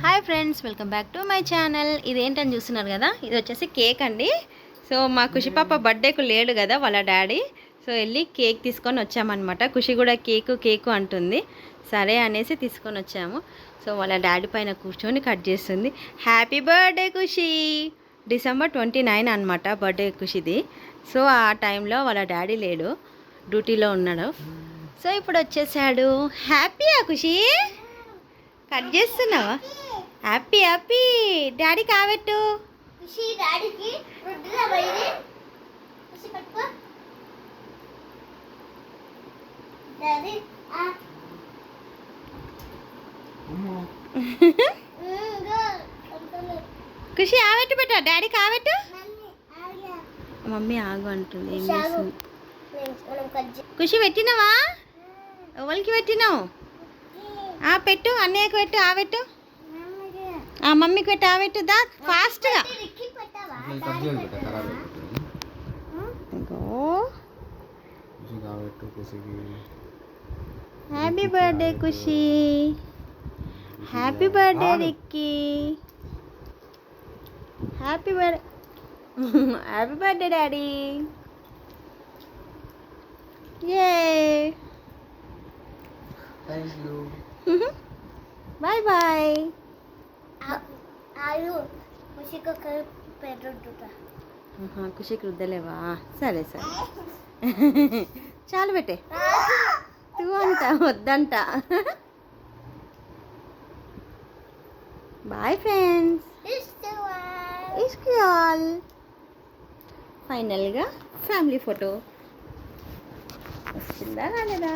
Hi friends, welcome back to my channel. ఇదేంటని చూస్తున్నారు కదా, ఇది వచ్చేసి కేక్ అండి. సో మా ఖుషి పాప బర్త్డేకు లేడు కదా వాళ్ళ డాడీ, సో వెళ్ళి కేక్ తీసుకొని వచ్చామన్నమాట. ఖుషి కూడా కేకు అంటుంది. సరే అనేసి తీసుకొని వచ్చాము. సో వాళ్ళ డాడీ పైన కూర్చొని కట్ చేస్తుంది. హ్యాపీ బర్త్డే ఖుషి. December 29 అనమాట బర్త్డే ఖుషిది. సో ఆ టైంలో వాళ్ళ డాడీ లేడు, డ్యూటీలో ఉన్నాడు. సో ఇప్పుడు వచ్చేసాడు. హ్యాపీయా ఖుషి? కట్ చేస్తున్నావా? Happy happy. డాడీ కావెట్టు. ఖుషి ఆవెట్టు పెట్ట. డాడీ కావెట్టు. మమ్మీ ఆగు అంటుంది. ఏం చేస్తుంది? ఖుషి పెట్టినావా? ఎవరికి పెట్టినావు? పెట్టు. అన్నయ్యకు పెట్టు. ఆవెట్టు. మమ్మీకి పెట్టు. ఆవెట్టు. దా ఫాస్ట్గా. Happy birthday Khushi. Happy birthday Ricky. Happy birthday daddy. Yay! Thank you. Bye bye. ఖుషికి రుద్దలేవా? సరే చాలు పెట్టే. తూ అంట వద్దంట. Bye friends. ఇష్కి ఆల్. ఫైనల్గా ఫ్యామిలీ ఫోటో వస్తుందా రాలేదా?